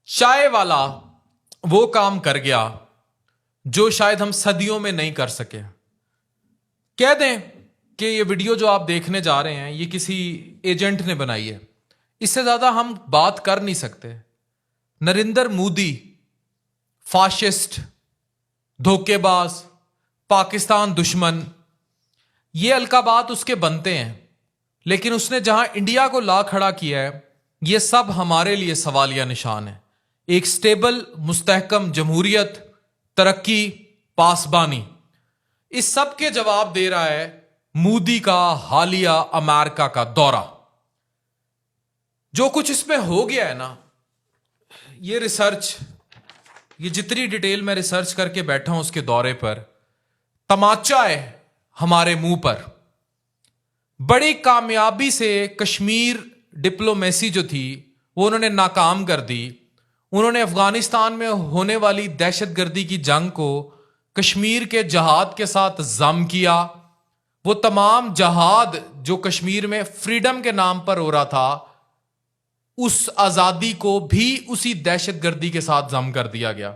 चाय वाला वो काम कर गया जो शायद हम सदियों में नहीं कर सके। कह दें कि ये वीडियो जो आप देखने जा रहे हैं ये किसी एजेंट ने बनाई है, इससे ज्यादा हम बात कर नहीं सकते। नरेंद्र मोदी फाशिस्ट, धोखेबाज, पाकिस्तान दुश्मन, ये अलकाबात उसके बनते हैं, लेकिन उसने जहां इंडिया को ला खड़ा किया है ये सब हमारे लिए सवालिया निशान है। एक स्टेबल मुस्तहकम जमहूरियत, तरक्की, पासबानी, इस सब के जवाब दे रहा है मोदी का हालिया अमेरिका का दौरा। जो कुछ इसमें हो गया है ना, ये रिसर्च, ये जितनी डिटेल मैं रिसर्च करके बैठा हूं उसके दौरे पर, तमाचा है हमारे मुंह पर। बड़ी कामयाबी से कश्मीर डिप्लोमेसी जो थी वो उन्होंने नाकाम कर दी। उन्होंने अफगानिस्तान में होने वाली दहशतगर्दी की जंग को कश्मीर के जहाद के साथ जम किया। वो तमाम जहाद जो कश्मीर में फ्रीडम के नाम पर हो रहा था, उस आजादी को भी उसी दहशतगर्दी के साथ जम कर दिया गया।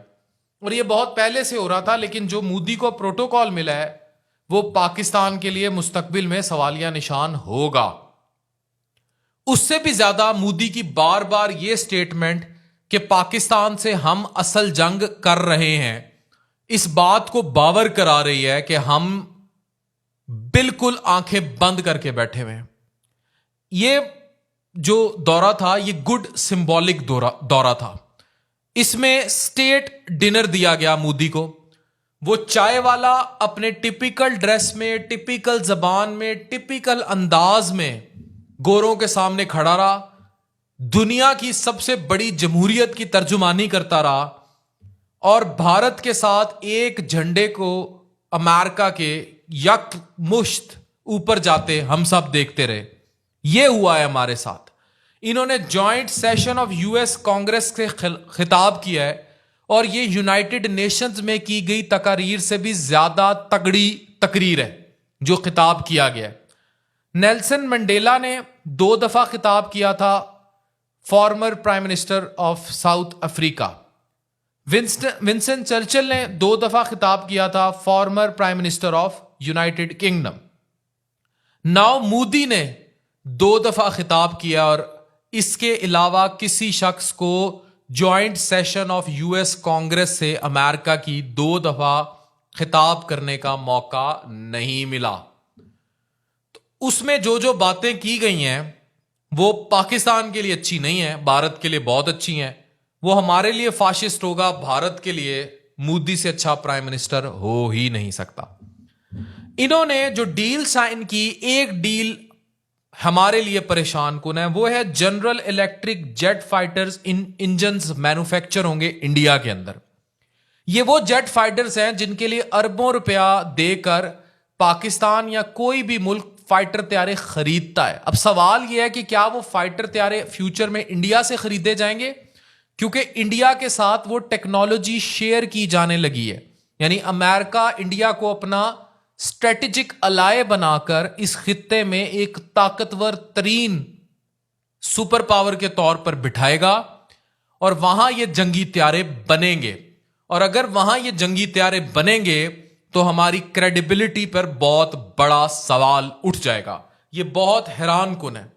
और ये बहुत पहले से हो रहा था, लेकिन जो मोदी को प्रोटोकॉल मिला है वो पाकिस्तान के लिए मुस्तकबिल में सवालिया निशान होगा। उससे भी ज्यादा मोदी की बार बार ये स्टेटमेंट कि पाकिस्तान से हम असल जंग कर रहे हैं, इस बात को बावर करा रही है कि हम बिल्कुल आंखें बंद करके बैठे हुए हैं। ये जो दौरा था ये गुड सिंबॉलिक दौरा था। इसमें स्टेट डिनर दिया गया मोदी को। वो चाय वाला अपने टिपिकल ड्रेस में, टिपिकल जबान में, टिपिकल अंदाज में गोरों के सामने खड़ा रहा, दुनिया की सबसे बड़ी जमहूरियत की तर्जुमानी करता रहा और भारत के साथ एक झंडे को अमेरिका के यकमुश्त ऊपर जाते हम सब देखते रहे। यह हुआ है हमारे साथ। इन्होंने joint session of US Congress से खिताब किया है और यह यूनाइटेड नेशंस में की गई तकारीर से भी ज्यादा तगड़ी तकरीर है जो खिताब किया गया है। नेल्सन मंडेला ने 2 दफा खिताब किया था, former prime minister of south Africa. Winston Churchill ने 2 दफा खिताब किया था, former prime minister of United kingdom. Now Modi ने 2 दफा खिताब किया और इसके अलावा किसी शख्स को joint session of US Congress से अमेरिका की 2 दफा खिताब करने का मौका नहीं मिला। तो उसमें जो जो बातें की गई हैं वो पाकिस्तान के लिए अच्छी नहीं है, भारत के लिए बहुत अच्छी हैं। वो हमारे लिए फाशिस्ट होगा, भारत के लिए मोदी से अच्छा प्राइम मिनिस्टर हो ही नहीं सकता। इन्होंने जो डील साइन की, एक डील हमारे लिए परेशान कुन है, वो है general electric jet fighters engines manufacture होंगे इंडिया के अंदर। ये वो जेट फाइटर्स हैं जिनके लिए अरबों रुपया देकर पाकिस्तान या कोई भी मुल्क फाइटर तैयारे खरीदता है। अब सवाल यह है कि क्या वो फाइटर तैयारे फ्यूचर में इंडिया से खरीदे जाएंगे, क्योंकि इंडिया के साथ वो टेक्नोलॉजी शेयर की जाने लगी है। यानी अमेरिका इंडिया को अपना स्ट्रेटेजिक अलाय बनाकर इस खित्ते में एक ताकतवर तरीन सुपर पावर के तौर पर बिठाएगा और वहां ये जंगी तैयारे बनेंगे। और अगर वहां ये जंगी तैयारे बनेंगे तो हमारी क्रेडिबिलिटी पर बहुत बड़ा सवाल उठ जाएगा। ये बहुत हैरान कुन है।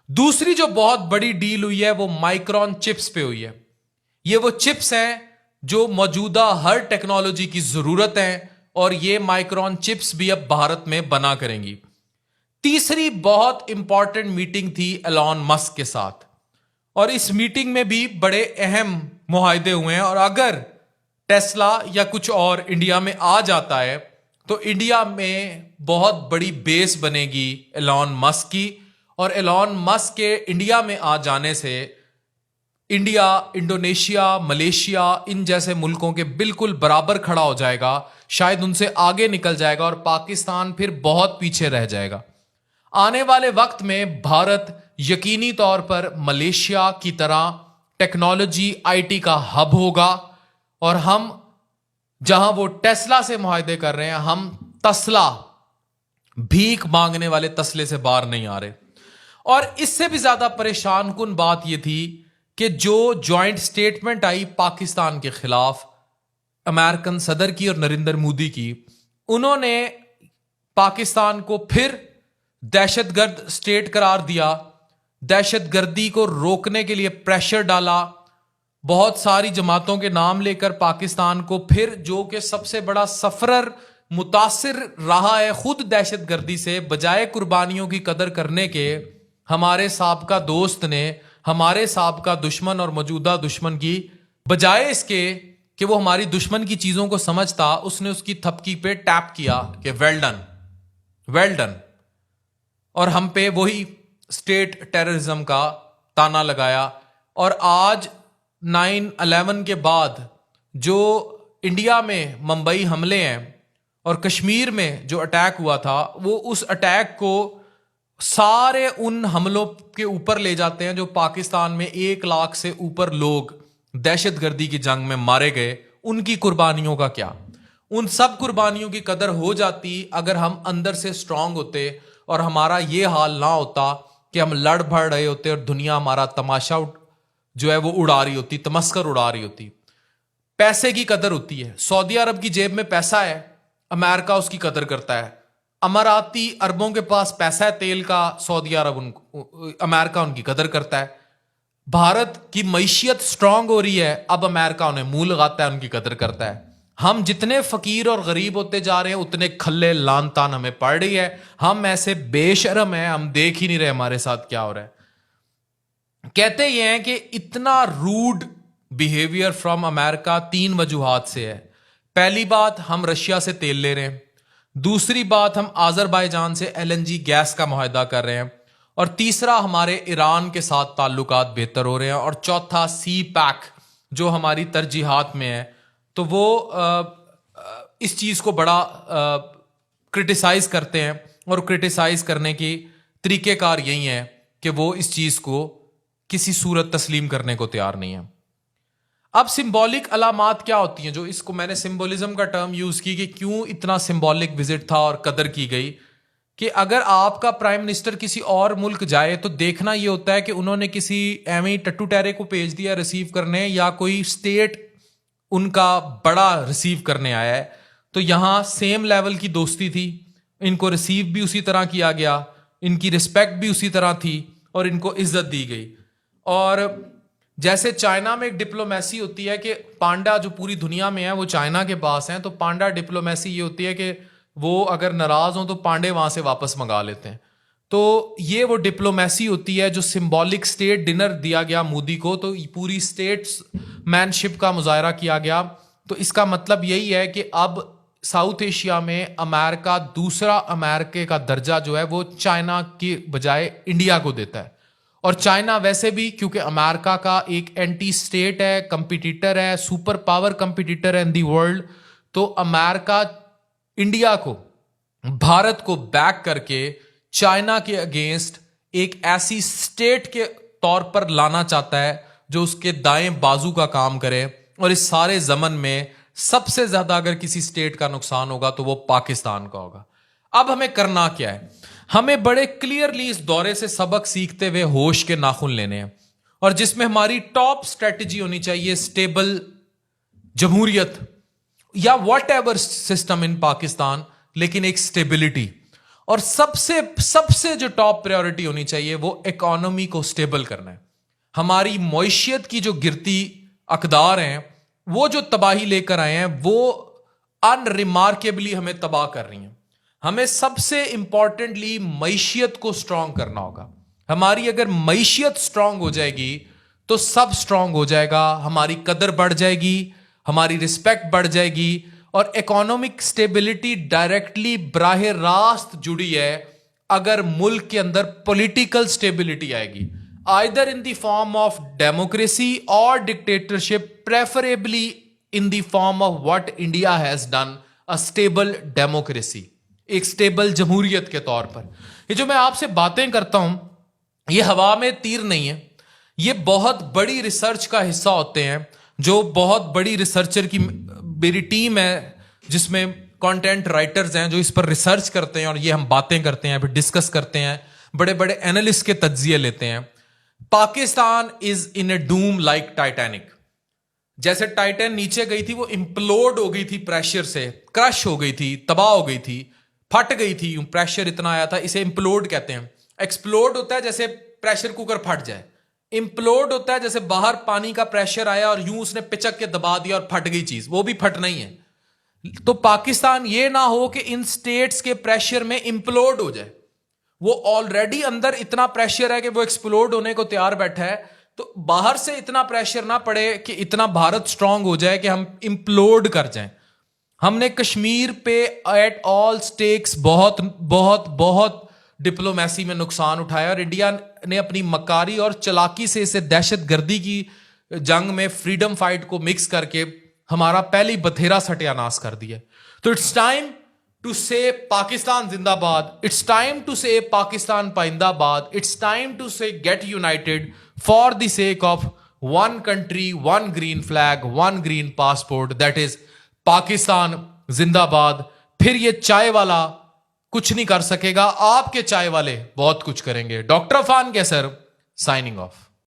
दूसरी जो बहुत बड़ी डील हुई है वो माइक्रोन चिप्स पे हुई है। ये वो चिप्स हैं जो मौजूदा हर टेक्नोलॉजी की जरूरत है और ये माइक्रोन चिप्स भी अब भारत में बना करेंगी। तीसरी बहुत इंपॉर्टेंट मीटिंग थी एलॉन मस्क के साथ और इस मीटिंग में भी बड़े अहम मुआहदे हुए हैं। और अगर टेस्ला या कुछ और इंडिया में आ जाता है तो इंडिया में बहुत बड़ी बेस बनेगी एलॉन मस्क की, और एलॉन मस्क के इंडिया में आ जाने से इंडिया, इंडोनेशिया, मलेशिया, इन जैसे मुल्कों के बिल्कुल बराबर खड़ा हो जाएगा, शायद उनसे आगे निकल जाएगा और पाकिस्तान फिर बहुत पीछे रह जाएगा। आने वाले वक्त में भारत यकीनी तौर पर मलेशिया की तरह टेक्नोलॉजी, आईटी का हब होगा और हम जहां वो टेस्ला से मुआहदे कर रहे हैं, हम तस्ला, भीख मांगने वाले तस्ले से बाहर नहीं आ रहे। और इससे भी ज्यादा परेशान कुन बात यह थी कि जो जॉइंट स्टेटमेंट आई पाकिस्तान के खिलाफ अमेरिकन सदर की और नरेंद्र मोदी की, उन्होंने पाकिस्तान को फिर दहशतगर्द स्टेट करार दिया, दहशतगर्दी को रोकने के लिए प्रेशर डाला, बहुत सारी जमातों के नाम लेकर पाकिस्तान को फिर, जो कि सबसे बड़ा सफरर मुतासिर रहा है खुद दहशतगर्दी से, बजाय कुर्बानियों की कदर करने के हमारे साबका दोस्त ने, हमारे साबका दुश्मन और मौजूदा दुश्मन की, बजाय इसके कि वो हमारी दुश्मन की चीजों को समझता, उसने उसकी थपकी पे टैप किया कि वेल डन, वेल डन, और हम पे वही स्टेट टेररिज्म का ताना लगाया। और आज 9/11 के बाद जो इंडिया में मुंबई हमले हैं और कश्मीर में जो अटैक हुआ था, वो उस अटैक को सारे उन हमलों के ऊपर ले जाते हैं जो पाकिस्तान में 1 लाख से ऊपर लोग दहशतगर्दी की जंग में मारे गए। उनकी कुर्बानियों का क्या? उन सब कुर्बानियों की कदर हो जाती अगर हम अंदर से स्ट्रांग होते और हमारा ये हाल ना होता कि हम लड़ भड़ रहे होते और दुनिया हमारा तमाशा जो है वो उड़ा रही होती, तमस्कर उड़ा रही होती। पैसे की कदर होती है। सऊदी अरब की जेब में पैसा है, अमेरिका उसकी कदर करता है। अमाराती अरबों के पास पैसा है तेल का, सऊदी अरब अमेरिका उनकी कदर करता है। भारत की मईशियत स्ट्रांग हो रही है, अब अमेरिका उन्हें मुंह लगाता है, उनकी कदर करता है। हम जितने फकीर और गरीब होते जा रहे हैं उतने खल्ले लान तान हमें पड़ रही है। हम ऐसे बेशरम हैं, हम देख ही नहीं रहे हमारे साथ क्या हो रहा है। कहते ये हैं कि इतना रूड बिहेवियर फ्रॉम अमेरिका 3 वजूहात से है। पहली बात, हम रशिया से तेल ले रहे हैं। दूसरी बात, हम आजरबाईजान से LNG गैस का मुआहदा कर रहे हैं। और तीसरा, हमारे ईरान के साथ ताल्लुकात बेहतर हो रहे हैं। और चौथा, सी पैक जो हमारी तरजीहात में है, तो वो इस चीज को बड़ा क्रिटिसाइज करते हैं। और क्रिटिसाइज करने की तरीकेकार यही है कि वो इस चीज को किसी सूरत तस्लीम करने को तैयार नहीं है। अब सिंबॉलिक अलामात क्या होती हैं? जो इसको मैंने सिंबोलिज्म का टर्म यूज की कि क्यों इतना सिंबॉलिक विजिट था और कदर की गई, कि अगर आपका प्राइम मिनिस्टर किसी और मुल्क जाए तो देखना यह होता है कि उन्होंने किसी एवं टट्टू टैरे को भेज दिया रिसीव करने, या कोई स्टेट उनका बड़ा रिसीव करने आया है। तो यहां सेम लेवल की दोस्ती थी, इनको रिसीव भी उसी तरह किया गया, इनकी रिस्पेक्ट भी उसी तरह थी और इनको इज्जत दी गई। और जैसे चाइना में एक डिप्लोमेसी होती है कि पांडा जो पूरी दुनिया में है वो चाइना के पास हैं, तो पांडा डिप्लोमेसी ये होती है कि वो अगर नाराज हो तो पांडे वहां से वापस मंगा लेते हैं। तो ये वो डिप्लोमेसी होती है जो सिंबॉलिक स्टेट डिनर दिया गया मोदी को, तो पूरी स्टेट्स मैनशिप का मुजाहरा किया गया। तो इसका मतलब यही है कि अब साउथ एशिया में अमेरिका दूसरा अमेरिका का दर्जा जो है वो चाइना के बजाय इंडिया को देता है। और चाइना वैसे भी क्योंकि अमेरिका का एक एंटी स्टेट है, कंपिटिटर है, सुपर पावर कंपिटिटर है इन दी वर्ल्ड, तो अमेरिका इंडिया को, भारत को बैक करके चाइना के अगेंस्ट एक ऐसी स्टेट के तौर पर लाना चाहता है जो उसके दाएं बाजू का काम करे। और इस सारे जमन में सबसे ज्यादा अगर किसी स्टेट का नुकसान होगा तो वो पाकिस्तान का होगा। अब हमें करना क्या है? हमें बड़े क्लियरली इस दौरे से सबक सीखते हुए होश के नाखून लेने हैं, और जिसमें हमारी टॉप स्ट्रेटेजी होनी चाहिए स्टेबल जमहूरियत या what ever system in Pakistan, लेकिन एक स्टेबिलिटी। और सबसे जो टॉप प्रायोरिटी होनी चाहिए वो इकोनॉमी को स्टेबल करना है। हमारी मईशियत की जो गिरती अकदार हैं, वो जो तबाही लेकर आए हैं, वो अनरिमार्केबली हमें तबाह कर रही हैं। हमें सबसे इंपॉर्टेंटली मईशियत को स्ट्रांग करना होगा। हमारी अगर मईशियत स्ट्रांग हो जाएगी तो सब स्ट्रांग हो जाएगा, हमारी कदर बढ़ जाएगी, हमारी रिस्पेक्ट बढ़ जाएगी। और इकोनॉमिक स्टेबिलिटी डायरेक्टली बराह रास्त जुड़ी है अगर मुल्क के अंदर पॉलिटिकल स्टेबिलिटी आएगी, either in the form of democracy और dictatorship, preferably in the form of what India has done, a stable democracy, एक स्टेबल जमहूरियत के तौर पर। ये जो मैं आपसे बातें करता हूं, ये हवा में तीर नहीं है, ये बहुत बड़ी रिसर्च का हिस्सा होते हैं। जो बहुत बड़ी रिसर्चर की मेरी टीम है जिसमें कंटेंट राइटर्स हैं जो इस पर रिसर्च करते हैं, और ये हम बातें करते हैं, फिर डिस्कस करते हैं, बड़े बड़े एनालिस्ट के तज्जिए लेते हैं। Pakistan is in A Doom like Titanic. जैसे टाइटैन नीचे गई थी, वो इंप्लोड हो गई थी प्रेशर से, क्रश हो गई थी, तबाह हो गई थी, फट गई थी, यूं प्रेशर इतना आया था। इसे इंप्लोड कहते हैं। एक्सप्लोड होता है जैसे प्रेशर कुकर फट जाए। इंप्लोड होता है जैसे बाहर पानी का प्रेशर आया और यूं उसने पिचक के दबा दिया और फट गई चीज, वो भी फटना ही है। तो पाकिस्तान ये ना हो कि इन स्टेट्स के प्रेशर में इंप्लोड हो जाए। वो ऑलरेडी अंदर इतना प्रेशर है कि वो एक्सप्लोड होने को तैयार बैठा है, तो बाहर से इतना प्रेशर ना पड़े कि इतना भारत स्ट्रांग हो जाए कि हम इंप्लोड कर जाएं। हमने कश्मीर पे एट ऑल स्टेक्स बहुत बहुत बहुत डिप्लोमेसी में नुकसान उठाया और इंडिया ने अपनी मकारी और चालाकी से इसे दहशतगर्दी की जंग में फ्रीडम फाइट को मिक्स करके हमारा पहली बथेरा सत्यानाश कर दिया। तो it's time to say Pakistan जिंदाबाद, it's time to say Pakistan पाइंदाबाद, it's time to say get united for the sake of one country, one green flag, one green passport, that is Pakistan जिंदाबाद। फिर ये चाय वाला कुछ नहीं कर सकेगा, आपके चाय वाले बहुत कुछ करेंगे। डॉक्टर अफान कैसर साइनिंग ऑफ।